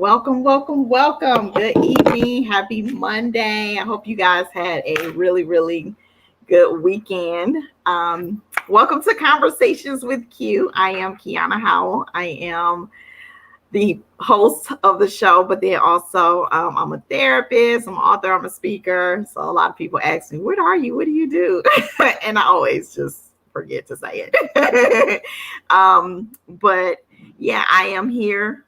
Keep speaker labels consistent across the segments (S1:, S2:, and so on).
S1: Welcome, welcome, welcome. Good evening. Happy Monday. I hope you guys had a really, really good weekend. Welcome to Conversations with Q. I am Kiana Howell. I am the host of the show, but then also I'm a therapist, I'm an author, I'm a speaker. So a lot of people ask me, what are you? What do you do? And I always just forget to say it. But yeah, I am here.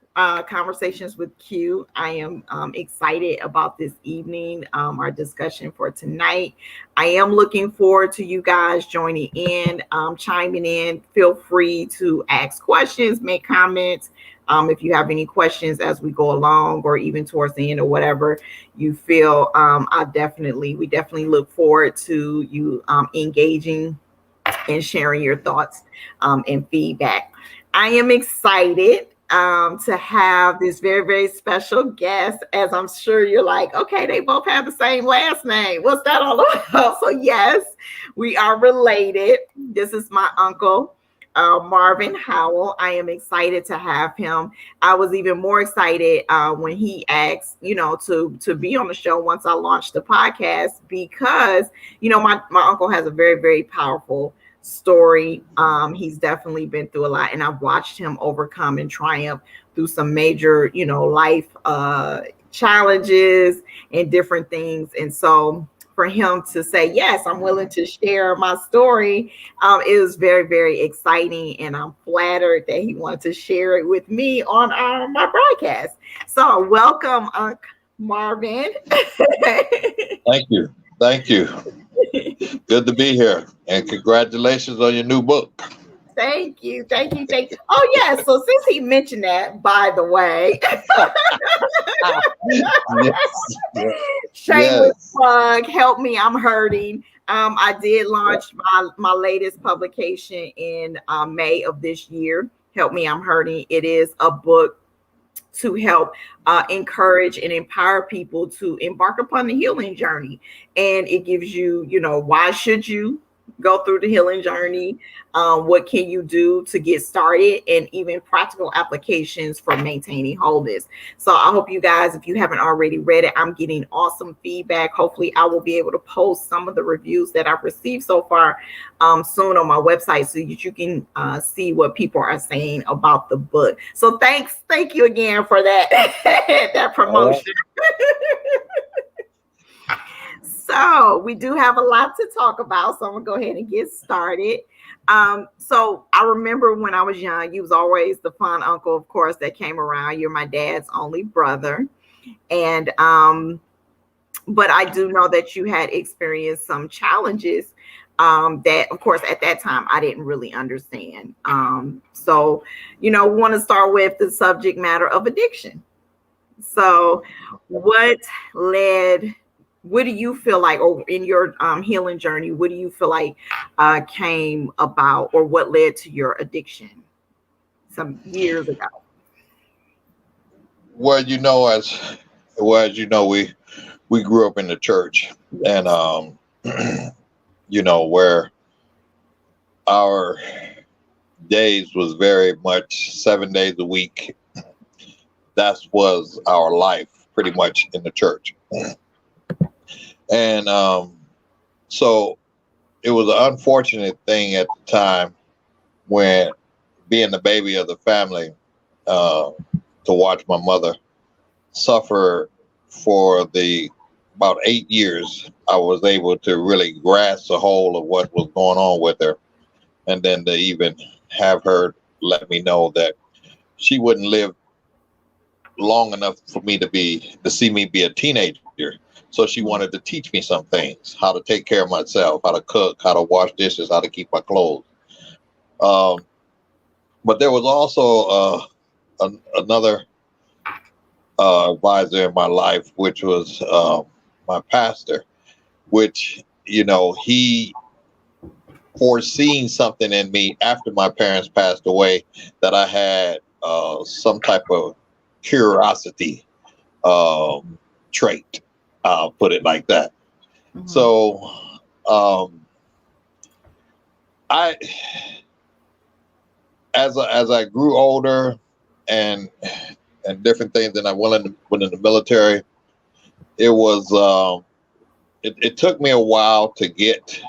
S1: Conversations with Q. I am excited about this evening, our discussion for tonight. I am looking forward to you guys joining in, chiming in. Feel free to ask questions, make comments. If you have any questions as we go along, or even towards the end, or whatever you feel, we definitely look forward to you engaging and sharing your thoughts and feedback. I am excited to have this very, very special guest, as I'm sure you're like, okay, they both have the same last name. What's that all about? So yes, we are related. This is my uncle, Marvin Howell. I am excited to have him. I was even more excited when he asked, to be on the show once I launched the podcast, because, my uncle has a very, very powerful story. He's definitely been through a lot, and I've watched him overcome and triumph through some major, life challenges and different things. And so for him to say, yes, I'm willing to share my story, it was very, very exciting. And I'm flattered that he wanted to share it with me on my broadcast. So welcome, Marvin.
S2: Thank you. Thank you. Good to be here. And congratulations on your new book.
S1: Thank you. Thank you. Thank you. Oh, yeah. So since he mentioned that, by the way, shameless plug, help me, I'm hurting. I did launch my latest publication in May of this year. Help me, I'm hurting. It is a book to help encourage and empower people to embark upon the healing journey. And it gives you, why should you go through the healing journey? What can you do to get started, and even practical applications for maintaining wholeness. So I hope you guys, if you haven't already read it, I'm getting awesome feedback. Hopefully I will be able to post some of the reviews that I've received so far soon on my website, so that you can see what people are saying about the book. So thank you again for that that promotion. So we do have a lot to talk about, so I'm gonna go ahead and get started. So I remember when I was young, you was always the fun uncle, of course, that came around. You're my dad's only brother. And but I do know that you had experienced some challenges that, of course, at that time I didn't really understand. So, we want to start with the subject matter of addiction. So what do you feel like, or in your healing journey, what do you feel like came about, or what led to your addiction some years ago?
S2: Well, as you know, we grew up in the church, and where our days was very much 7 days a week. That was our life, pretty much, in the church. And so it was an unfortunate thing at the time, when being the baby of the family, to watch my mother suffer for about 8 years. I was able to really grasp the whole of what was going on with her. And then to even have her let me know that she wouldn't live long enough for me to see me be a teenager. So she wanted to teach me some things: how to take care of myself, how to cook, how to wash dishes, how to keep my clothes. But there was also another advisor in my life, which was my pastor, which, he foreseen something in me after my parents passed away, that I had some type of curiosity trait. I'll put it like that. Mm-hmm. So as I grew older, and and different things, and I went in the military. It was it took me a while to get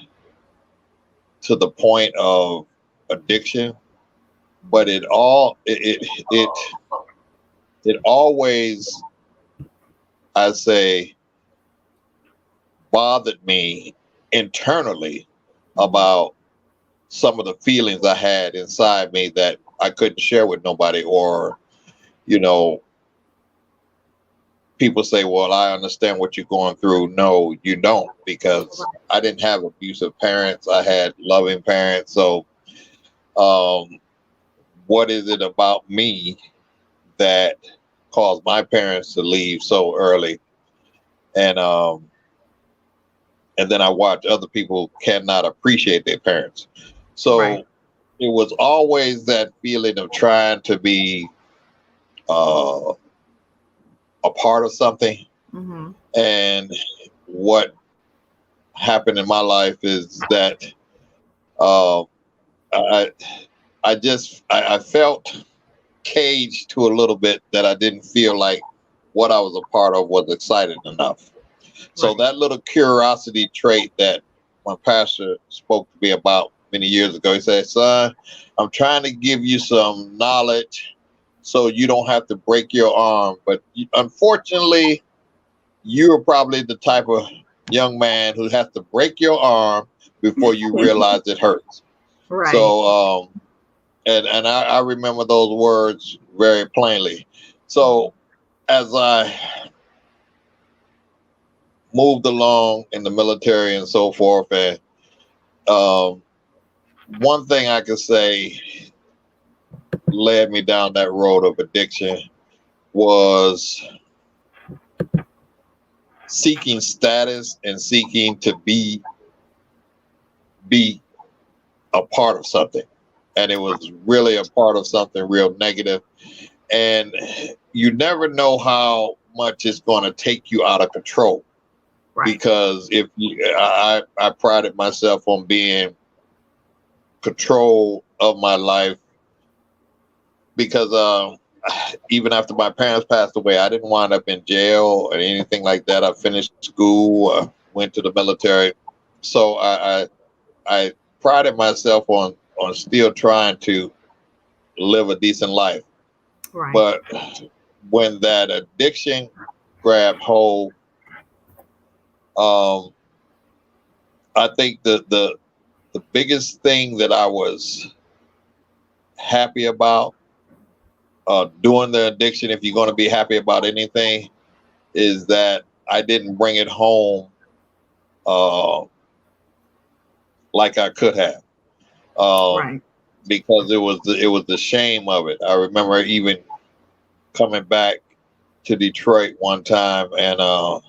S2: to the point of addiction, but it always, I say, bothered me internally about some of the feelings I had inside me that I couldn't share with nobody, or you know, people say, well, I understand what you're going through. No, you don't, because I didn't have abusive parents. I had loving parents. So what is it about me that caused my parents to leave so early? And then I watch other people cannot appreciate their parents. So it was always that feeling of trying to be a part of something.
S1: Mm-hmm.
S2: And what happened in my life is that uh, I felt caged to a little bit, that I didn't feel like what I was a part of was exciting enough. So that little curiosity trait that my pastor spoke to me about many years ago, he said, son, I'm trying to give you some knowledge so you don't have to break your arm. But unfortunately, you're probably the type of young man who has to break your arm before you realize it hurts.
S1: Right.
S2: So, and I remember those words very plainly. So as I moved along in the military and so forth, and one thing I could say led me down that road of addiction was seeking status and seeking to be a part of something. And it was really a part of something real negative. And you never know how much it's going to take you out of control. Because if I prided myself on being control of my life, because even after my parents passed away, I didn't wind up in jail or anything like that. I finished school, went to the military. So I prided myself on still trying to live a decent life. But when that addiction grabbed hold, I think the biggest thing that I was happy about doing the addiction, if you're going to be happy about anything, is that I didn't bring it home like I could have, because it was the shame of it. I remember even coming back to Detroit one time and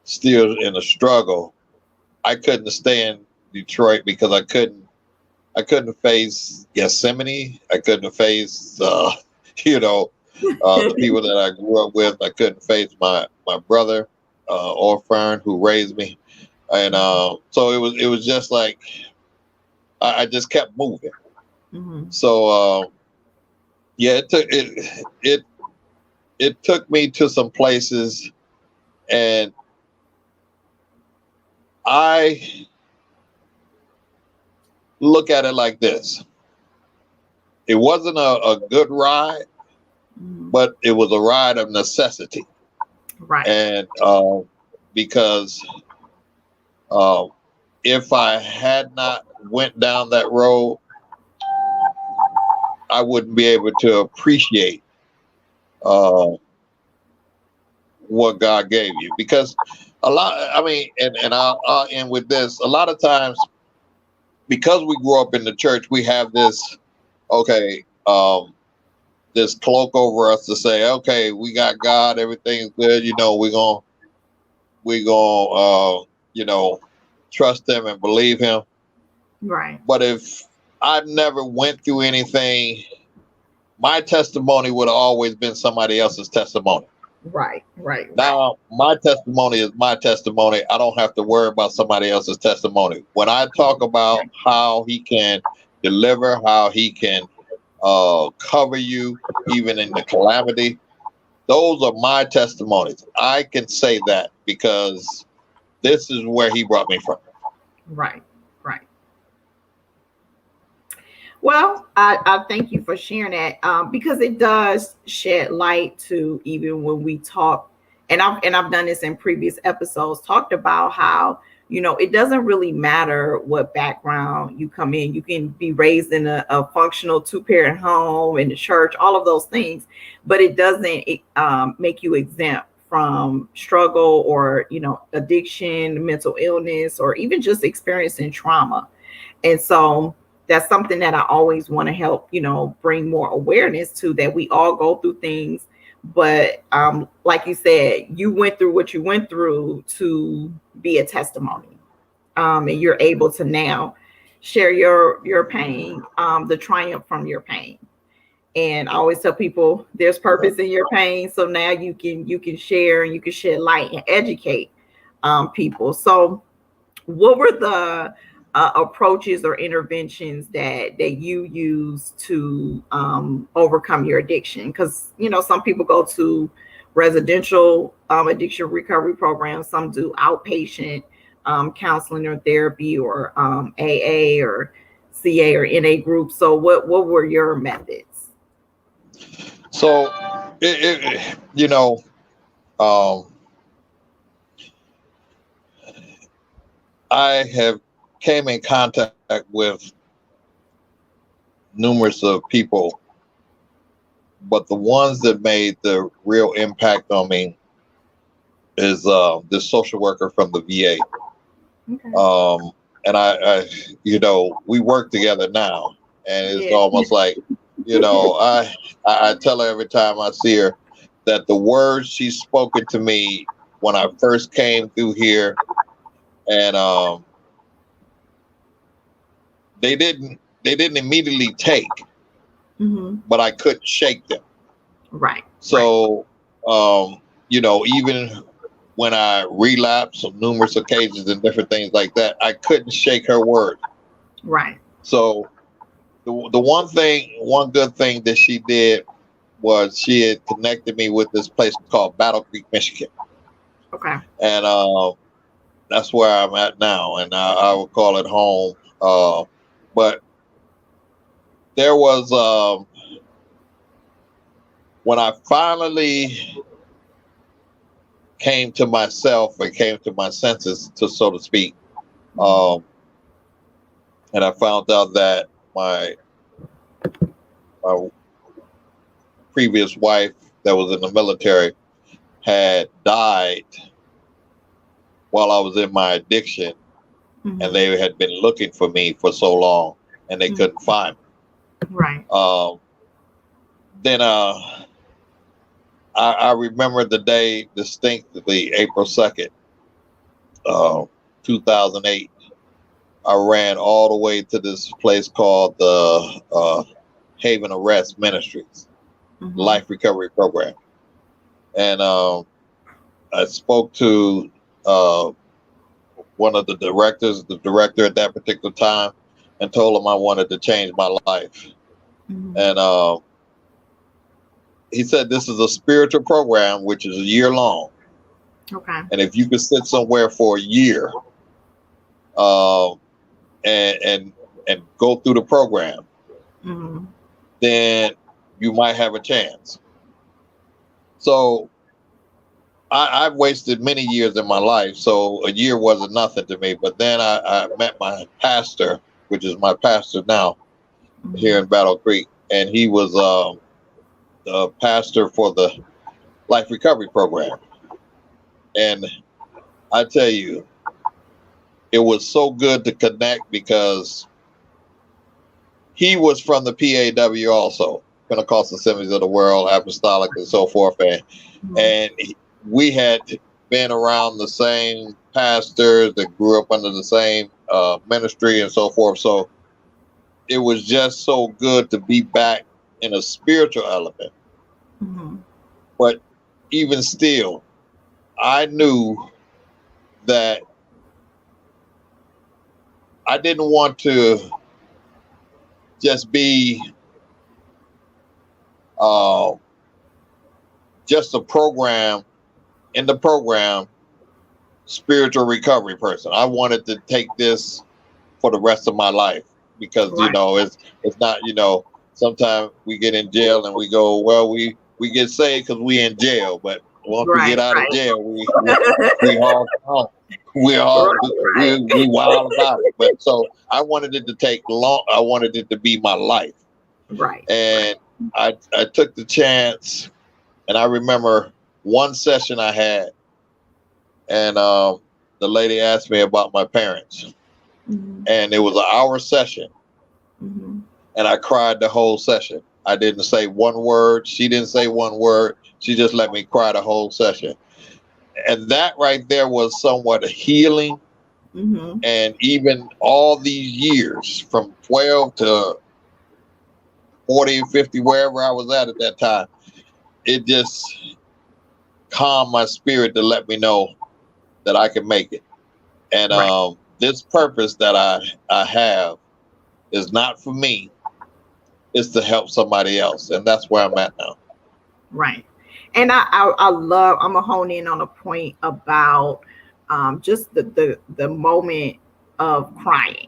S2: still in a struggle. I couldn't stay in Detroit because I couldn't face Yosemite. I couldn't face the people that I grew up with. I couldn't face my brother Orfern, who raised me, and so it was just like I just kept moving.
S1: Mm-hmm.
S2: So yeah, it took me to some places, and I look at it like this. It wasn't a good ride, but it was a ride of necessity. And because if I had not went down that road, I wouldn't be able to appreciate what God gave you. Because I'll end with this. A lot of times, because we grew up in the church, we have this, this cloak over us to say, okay, we got God, everything's good, we're gonna trust him and believe him.
S1: Right.
S2: But if I never went through anything, my testimony would have always been somebody else's testimony.
S1: Right.
S2: Now, my testimony is my testimony. I don't have to worry about somebody else's testimony. When I talk about how he can deliver, how he can cover you even in the calamity. Those are my testimonies. I can say that because this is where he brought me from.
S1: Right. Right. Well, I thank you for sharing that, because it does shed light to, even when we talk, and I've done this in previous episodes, talked about how, it doesn't really matter what background you come in. You can be raised in a functional two-parent home, in the church, all of those things, but it doesn't make you exempt from struggle, or addiction, mental illness, or even just experiencing trauma. And so that's something that I always want to help, bring more awareness to, that we all go through things. But like you said, you went through what you went through to be a testimony. And you're able to now share your pain, the triumph from your pain. And I always tell people there's purpose in your pain. So now you can share, and you can shed light and educate people. So what were the approaches or interventions that you use to overcome your addiction? Because some people go to residential addiction recovery programs, some do outpatient counseling or therapy, or AA or CA or NA groups. So what were your methods?
S2: So, um, I have came in contact with numerous of people, but the ones that made the real impact on me is this social worker from the VA.
S1: Okay.
S2: And we work together now, and it's
S1: Yeah.
S2: almost like, I tell her every time I see her that the words she's spoken to me when I first came through here, and they didn't immediately take,
S1: Mm-hmm.
S2: but I couldn't shake them.
S1: Right.
S2: So, even when I relapsed on numerous occasions and different things like that, I couldn't shake her word.
S1: Right.
S2: So the one good thing that she did was she had connected me with this place called Battle Creek, Michigan,
S1: Okay.
S2: and that's where I'm at now, and I would call it home. But there was when I finally came to myself and came to my senses, to so to speak, and I found out that my previous wife that was in the military had died while I was in my addiction,
S1: Mm-hmm.
S2: and they had been looking for me for so long, and they couldn't find me.
S1: Right.
S2: Then I remember the day distinctly, April 2nd, 2008. I ran all the way to this place called the Haven Arrest Ministries,
S1: Mm-hmm.
S2: Life Recovery Program. And I spoke to one of the director at that particular time, and told him I wanted to change my life.
S1: Mm-hmm.
S2: And he said, this is a spiritual program, which is a year long.
S1: Okay.
S2: And if you could sit somewhere for a year and go through the program,
S1: Mm-hmm.
S2: then you might have a chance. So I've wasted many years in my life, so a year wasn't nothing to me. But then I met my pastor, which is my pastor now,
S1: Mm-hmm.
S2: here in Battle Creek, and he was the pastor for the Life Recovery Program. And I tell you, it was so good to connect, because he was from the PAW also, Pentecostal Assemblies of the World, Apostolic, and so forth. And we had been around the same pastors that grew up under the same ministry and so forth. So it was just so good to be back in a spiritual element.
S1: Mm-hmm.
S2: But even still, I knew that I didn't want to just be uh, just a program in the program, spiritual recovery person. I wanted to take this for the rest of my life because
S1: Right.
S2: it's not sometimes we get in jail and we go, well, we get saved because we in jail, but once we
S1: Right.
S2: get out of
S1: Right.
S2: jail, we all gone. We all
S1: Right.
S2: we wild about it. But so I wanted it to take long. I wanted it to be my life,
S1: Right.
S2: and I took the chance. And I remember one session I had, and the lady asked me about my parents,
S1: Mm-hmm.
S2: and it was an hour session,
S1: Mm-hmm.
S2: and I cried the whole session. I didn't say one word. She didn't say one word. She just let me cry the whole session. And that right there was somewhat healing.
S1: Mm-hmm.
S2: And even all these years from 12 to 40, 50, wherever I was at that time, it just calmed my spirit to let me know that I can make it. And
S1: Right.
S2: this purpose that I have is not for me. It's to help somebody else. And that's where I'm at now.
S1: Right. And I love, I'm gonna hone in on a point about just the moment of crying.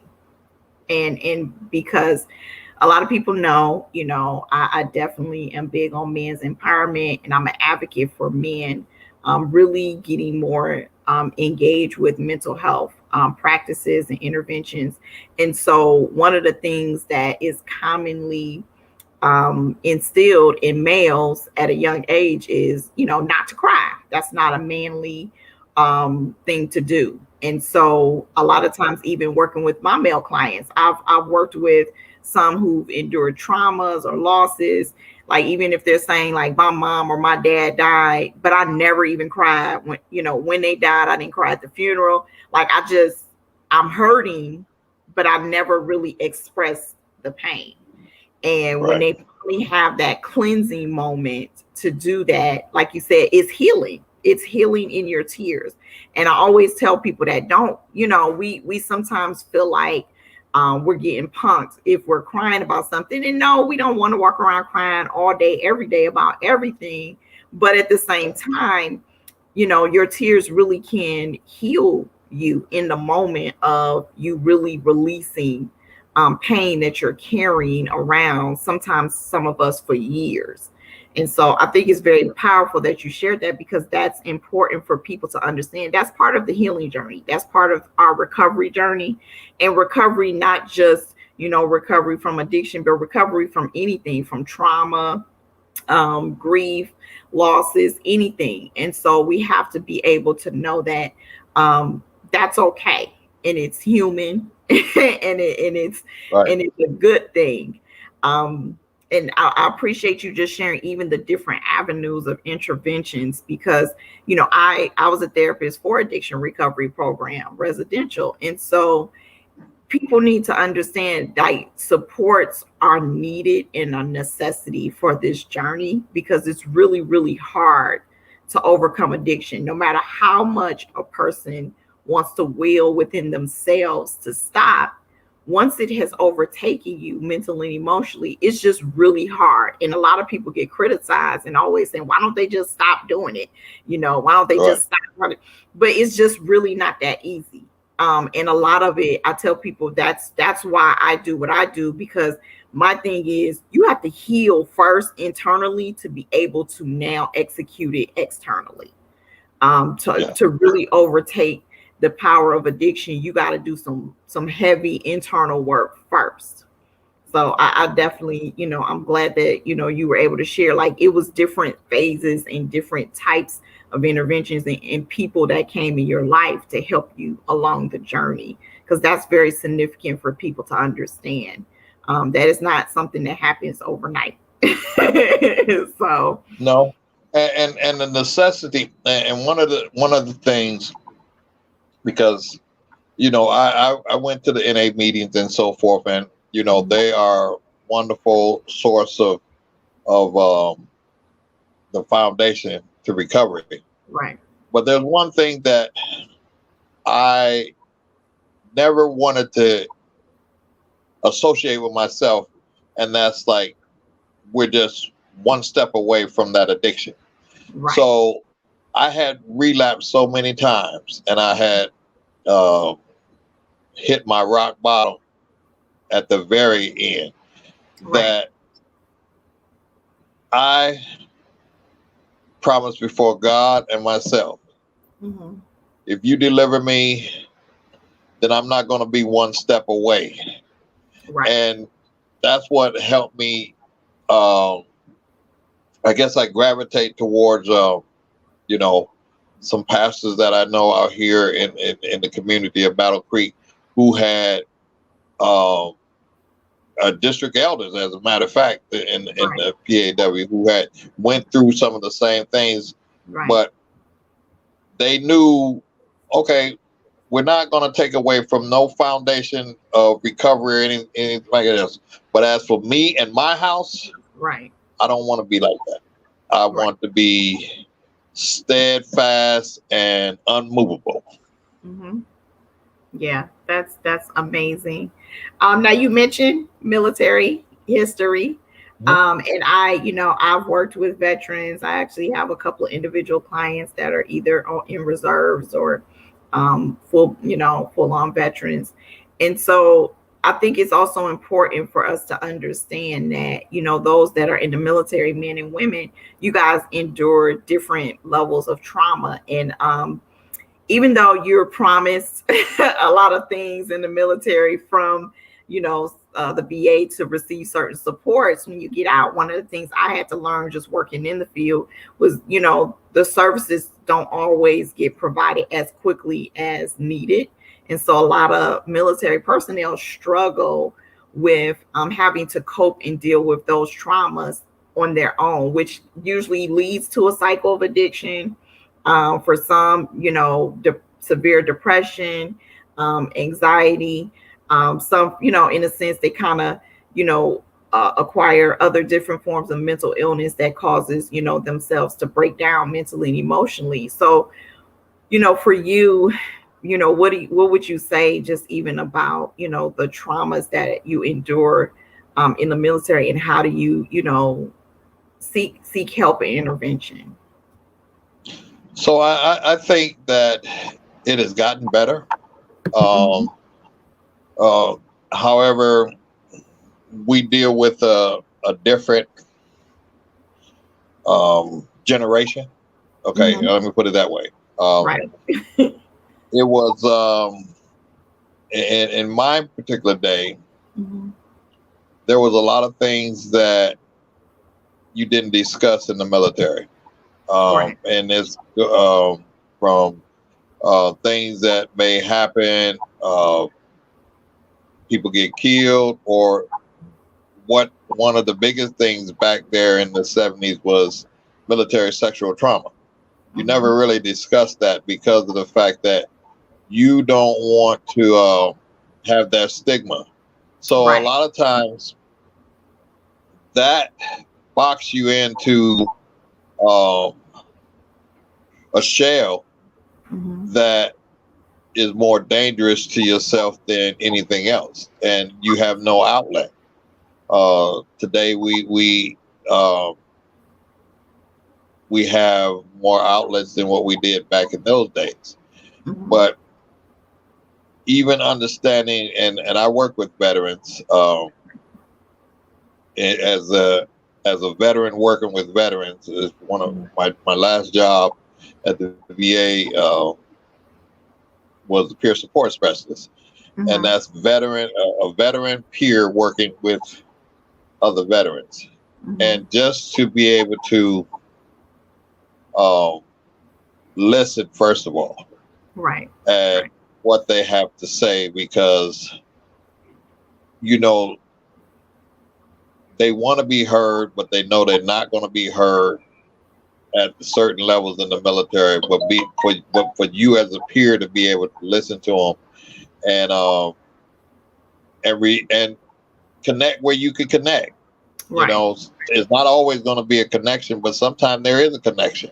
S1: And because a lot of people know, I definitely am big on men's empowerment, and I'm an advocate for men really getting more engaged with mental health practices and interventions. And so one of the things that is commonly instilled in males at a young age is, not to cry. That's not a manly thing to do. And so a lot of times, even working with my male clients, I've worked with some who've endured traumas or losses. Like, even if they're saying like my mom or my dad died, but I never even cried when they died. I didn't cry at the funeral. Like, I'm hurting, but I never really expressed the pain. And when
S2: Right.
S1: they finally have that cleansing moment to do that, like you said, it's healing. It's healing in your tears. And I always tell people that don't, we sometimes feel like we're getting punked if we're crying about something. And no, we don't want to walk around crying all day, every day about everything. But at the same time, your tears really can heal you in the moment of you really releasing pain that you're carrying around, sometimes some of us for years. And so I think it's very powerful that you shared that, because that's important for people to understand. That's part of the healing journey. That's part of our recovery journey. And recovery, not just, recovery from addiction, but recovery from anything, from trauma, grief, losses, anything. And so we have to be able to know that that's okay, and it's human,
S2: Right.
S1: and it's a good thing. And I appreciate you just sharing even the different avenues of interventions, because I was a therapist for addiction recovery program residential, and so people need to understand that supports are needed and a necessity for this journey, because it's really, really hard to overcome addiction. No matter how much a person wants to will within themselves to stop, once it has overtaken you mentally and emotionally, it's just really hard. And a lot of people get criticized and always saying, why don't they just stop doing it? Why don't they
S2: Right.
S1: just stop running? But it's just really not that easy. And a lot of it, I tell people, that's why I do what I do, because my thing is, you have to heal first internally to be able to now execute it externally. To
S2: Yeah.
S1: to really overtake the power of addiction, you got to do some heavy internal work first. So I definitely, I'm glad that, you were able to share, like, it was different phases and different types of interventions, and people that came in your life to help you along the journey, because that's very significant for people to understand. That is not something that happens overnight. So,
S2: No. And the necessity, and one of the things, because I went to the NA meetings and so forth, and they are wonderful source of the foundation to recovery.
S1: right,
S2: But there's one thing that I never wanted to associate with myself, and that's like we're just one step away from that addiction.
S1: Right.
S2: So I had relapsed so many times, and I had uh, hit my rock bottom at the very end,
S1: Right.
S2: that I promised before God and myself,
S1: Mm-hmm.
S2: if you deliver me, then I'm not going to be one step away.
S1: Right.
S2: And that's what helped me. Um, I guess I gravitate towards, you know, some pastors that I know out here in the community of Battle Creek who had um, district elders, as a matter of fact, in
S1: Right.
S2: the PAW, who had went through some of the same things,
S1: Right.
S2: but they knew, okay, we're not going to take away from no foundation of recovery or anything like this. But as for me and my house,
S1: Right.
S2: I don't want to be like that. I
S1: Right.
S2: want to be steadfast and unmovable.
S1: Mm-hmm. Yeah, that's amazing. Now you mentioned military history.
S2: Mhm.
S1: And I've worked with veterans. I actually have a couple of individual clients that are either in reserves or full on veterans. And so I think it's also important for us to understand that, those that are in the military, men and women, you guys endure different levels of trauma. And even though you're promised a lot of things in the military from, the VA to receive certain supports, when you get out, one of the things I had to learn just working in the field was, the services don't always get provided as quickly as needed. And so a lot of military personnel struggle with having to cope and deal with those traumas on their own, which usually leads to a cycle of addiction, for some, severe depression, anxiety. Some, in a sense, they kind of, acquire other different forms of mental illness that causes, themselves to break down mentally and emotionally. So, for you, what would you say just even about, the traumas that you endure in the military, and how do you, seek help and intervention?
S2: So I think that it has gotten better.
S1: Mhm.
S2: Um, uh, However, we deal with a different generation. Okay,
S1: Mhm.
S2: let me put it that way. Um,
S1: Right.
S2: it was in my particular day,
S1: Mhm.
S2: there was a lot of things that you didn't discuss in the military,
S1: Right.
S2: and it's from things that may happen. People get killed, or what one of the biggest things back there in the 70s was military sexual trauma. You
S1: Mhm.
S2: never really discussed that because of the fact that you don't want to have that stigma. So a
S1: Right.
S2: lot of times that box you into uh, a shell
S1: Mhm.
S2: that is more dangerous to yourself than anything else, and you have no outlet. Today uh, we have more outlets than what we did back in those days.
S1: Mhm.
S2: But even understanding, and I work with veterans, as a veteran working with veterans is one of
S1: Mhm.
S2: my last job at the VA, was a peer support specialist, and
S1: Mhm.
S2: that's a veteran peer working with other veterans,
S1: Mhm.
S2: and just to be able to um, listen first of all
S1: Right.
S2: at
S1: Right.
S2: what they have to say, because you know they want to be heard, but they know they're not going to be heard at certain levels in the military. But for you as a peer to be able to listen to them and and connect where you can connect.
S1: Right.
S2: It's not always going to be a connection, but sometimes there is a connection.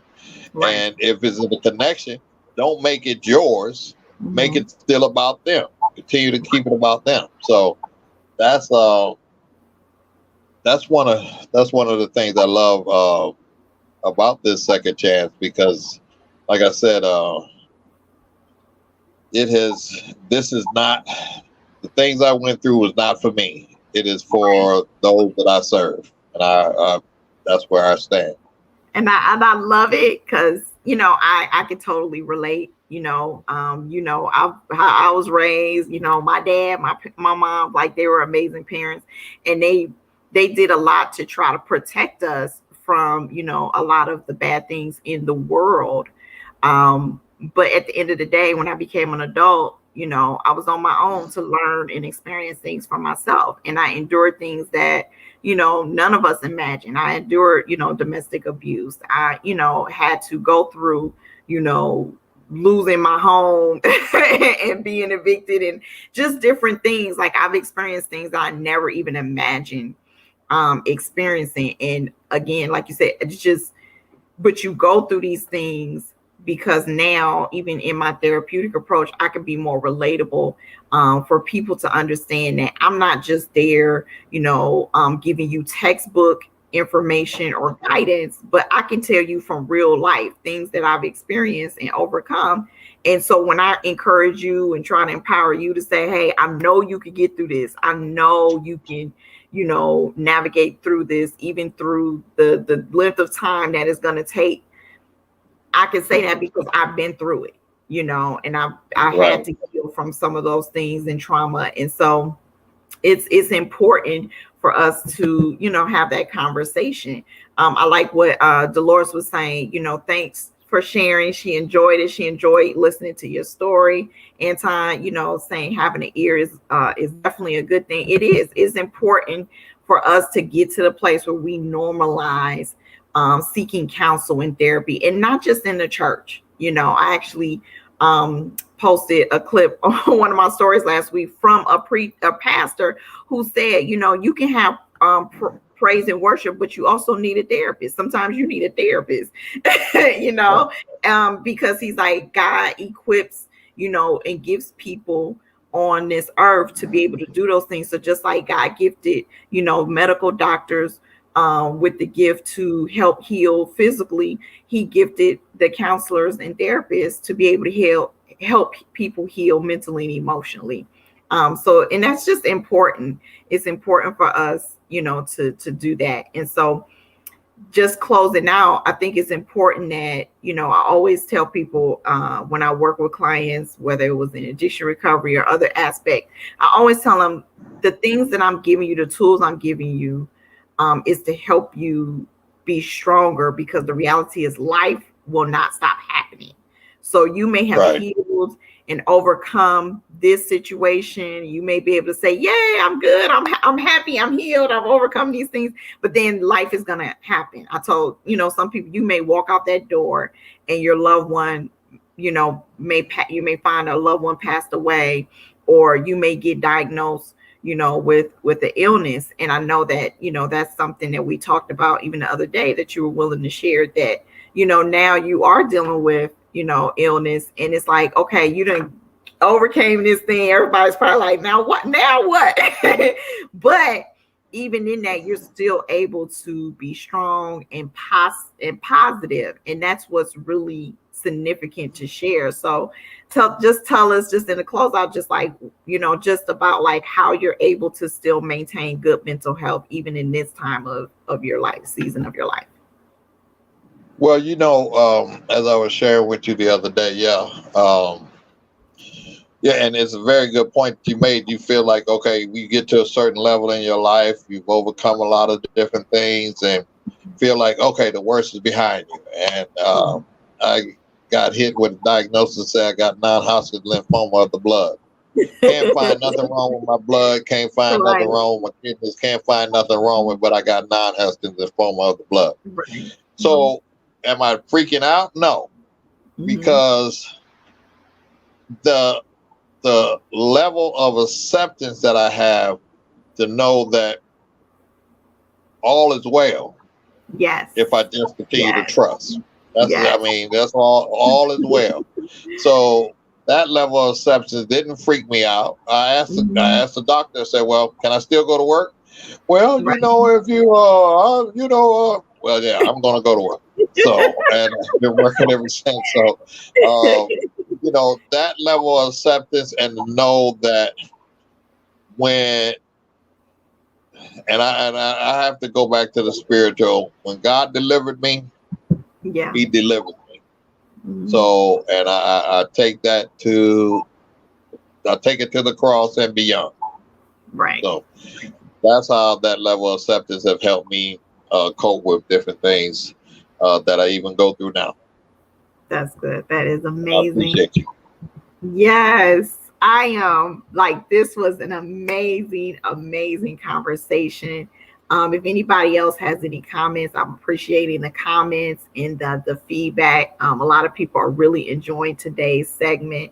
S1: Right.
S2: And if it's a connection, don't make it yours. Make
S1: Mhm.
S2: it still about them. Continue to keep it about them. So that's that's one of the things I love about this second chance, because, like I said, it has. This is not the things I went through was not for me. It is for those that I serve, and that's where I stand.
S1: And I love it because I can totally relate. How I was raised. My dad, my mom, like they were amazing parents, and they did a lot to try to protect us from a lot of the bad things in the world. But at the end of the day, when I became an adult, I was on my own to learn and experience things for myself, and I endured things that none of us imagine. I endured, domestic abuse. I, had to go through, you know, losing my home and being evicted and just different things. Like I've experienced things that I never even imagined experiencing. And again, like you said, it's just, but you go through these things because now, even in my therapeutic approach, I can be more relatable for people to understand that I'm not just there, giving you textbook information or guidance, but I can tell you from real life things that I've experienced and overcome. And so when I encourage you and try to empower you to say, hey, I know you can get through this. I know you can, navigate through this, even through the length of time that it's going to take. I can say that because I've been through it, and I had
S2: Right.
S1: to heal from some of those things and trauma. And so it's important for us to have that conversation. I like what Dolores was saying. Thanks for sharing. She enjoyed it. She enjoyed listening to your story. Anton, saying having an ear is definitely a good thing. It is. It's important for us to get to the place where we normalize seeking counsel and therapy, and not just in the church. I actually posted a clip on one of my stories last week from a pastor who said, you can have praise and worship, but you also need a therapist. Sometimes you need a therapist, because he's like, God equips, and gives people on this earth to be able to do those things. So just like God gifted, medical doctors with the gift to help heal physically, he gifted the counselors and therapists to be able to help people heal mentally and emotionally. And that's just important. It's important for us, to do that. And so just closing out, I think it's important that, I always tell people when I work with clients, whether it was in addiction recovery or other aspect, I always tell them the things that I'm giving you, the tools I'm giving you, is to help you be stronger, because the reality is life will not stop happening. So you may have
S2: Right.
S1: healed and overcome this situation. You may be able to say, "Yeah, I'm good. I'm happy. I'm healed. I've overcome these things." But then life is gonna happen. I told some people, you may walk out that door and your loved one, you may find a loved one passed away, or you may get diagnosed, with the illness. And I know that that's something that we talked about even the other day, that you were willing to share that now you are dealing with illness, and it's like, okay, you done overcame this thing. Everybody's probably like, now what? But even in that, you're still able to be strong and positive, and that's what's really significant to share. So tell us, just in the closeout, just like just about like how you're able to still maintain good mental health even in this time of your life, season of your life.
S2: Well, as I was sharing with you the other day, yeah, and it's a very good point you made. You feel like, okay, you get to a certain level in your life, you've overcome a lot of different things, and feel like, okay, the worst is behind you. And I got hit with a diagnosis, say I got non-Hodgkin lymphoma of the blood. Can't find nothing wrong with my blood. Can't find
S1: Right.
S2: nothing wrong with my kidneys. Can't find nothing wrong with, but I got non-Hodgkin lymphoma of the blood.
S1: Right.
S2: So, am I freaking out? No,
S1: Mm-hmm.
S2: because the the level of acceptance that I have to know that all is well
S1: Yes.
S2: if I just continue to
S1: Yes.
S2: trust. I
S1: Yes.
S2: mean, that's all is well. So that level of acceptance didn't freak me out. I
S1: Mhm.
S2: asked the doctor, I said, well, can I still go to work? Well,
S1: Right.
S2: if you well, yeah, I'm gonna go to work. So, and I've been working ever since. So, um, that level of acceptance and to know that when I have to go back to the spiritual. When God delivered me,
S1: Yeah.
S2: He delivered me.
S1: Mhm.
S2: So, and I take I take it to the cross and beyond.
S1: Right.
S2: So that's how that level of acceptance have helped me cope with different things that I even go through now.
S1: That's good. That is
S2: I
S1: amazing.
S2: appreciate you.
S1: Yes, I am. Like, this was an amazing, amazing conversation. If anybody else has any comments, I'm appreciating the comments and the feedback. A lot of people are really enjoying today's segment.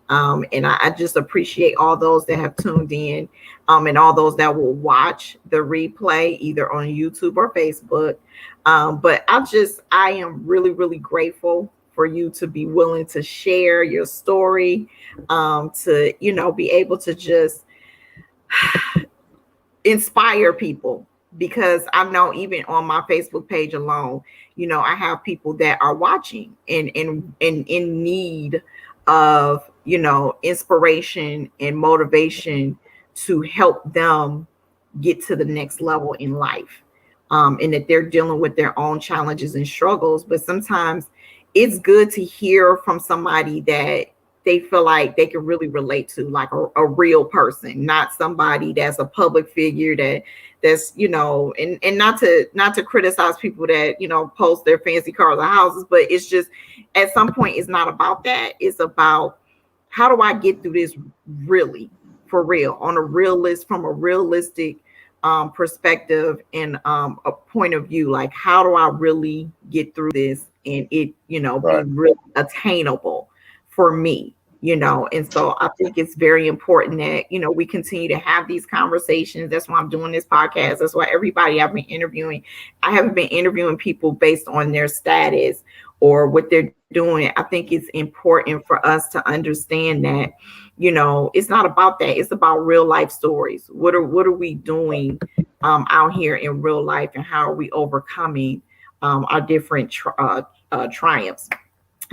S1: And I just appreciate all those that have tuned in, and all those that will watch the replay either on YouTube or Facebook. But I am really, really grateful for you to be willing to share your story, to, be able to just inspire people, because I know even on my Facebook page alone, I have people that are watching and in need of, inspiration and motivation to help them get to the next level in life. And that they're dealing with their own challenges and struggles. But sometimes it's good to hear from somebody that they feel like they can really relate to, like a real person, not somebody that's a public figure that's, and not to criticize people that, post their fancy cars or houses, but it's just, at some point, it's not about that. It's about, how do I get through this, really, for real, on a realist from a realistic perspective, and a point of view, like, how do I really get through this and it, be
S2: Right.
S1: really attainable for me. And so I think it's very important that, we continue to have these conversations. That's why I'm doing this podcast. That's why everybody I've been interviewing, I haven't been interviewing people based on their status or what they're doing. I think it's important for us to understand that, it's not about that. It's about real life stories. What are we doing out here in real life, and how are we overcoming our different triumphs?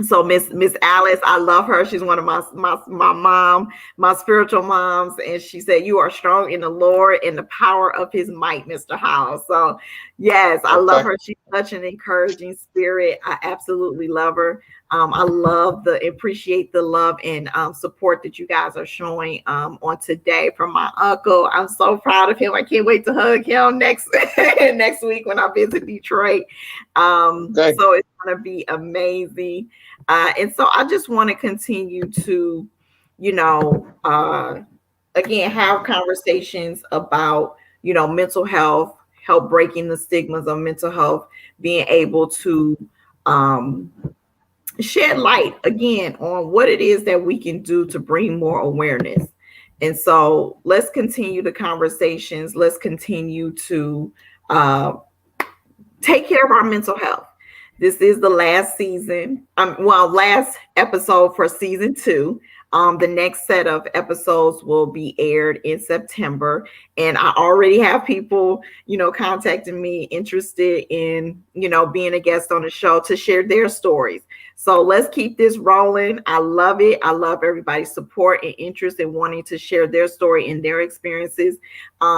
S1: So Miss Alice, I love her. She's one of my mom, my spiritual moms, and she said, "You are strong in the Lord and the power of His might, Mr. Howell." So, yes, I love
S2: Okay.
S1: her. She's such an encouraging spirit. I absolutely love her. I love appreciate the love and support that you guys are showing on today from my uncle. I'm so proud of him. I can't wait to hug him next next week when I visit Detroit.
S2: Okay.
S1: So it's gonna be amazing. And so I just want to continue to, you know, uh, again, have conversations about, mental health, help breaking the stigmas of mental health, being able to um, shed light again on what it is that we can do to bring more awareness. And so let's continue the conversations. Let's continue to uh, take care of our mental health. This is the last season, last episode for season 2. The next set of episodes will be aired in September, and I already have people, contacting me interested in, being a guest on the show to share their stories. So let's keep this rolling. I love it. I love everybody's support and interest in wanting to share their story and their experiences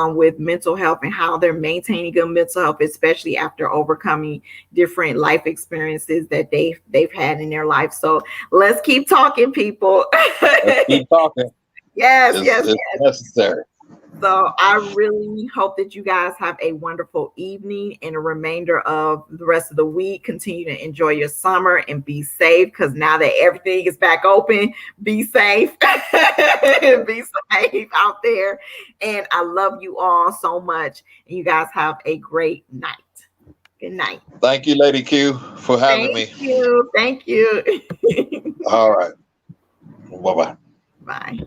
S1: with mental health, and how they're maintaining good mental health, especially after overcoming different life experiences that they've had in their life. So let's keep talking, people.
S2: Let's keep talking.
S1: Yes,
S2: It's
S1: yes.
S2: it's necessary.
S1: So I really hope that you guys have a wonderful evening and a remainder of the rest of the week. Continue to enjoy your summer and be safe, because now that everything is back open, be safe. Be safe out there. And I love you all so much. And you guys have a great night. Good night.
S2: Thank you, Lady Q, for having
S1: Thank
S2: me.
S1: you. Thank you.
S2: All right. Bye bye.
S1: Bye.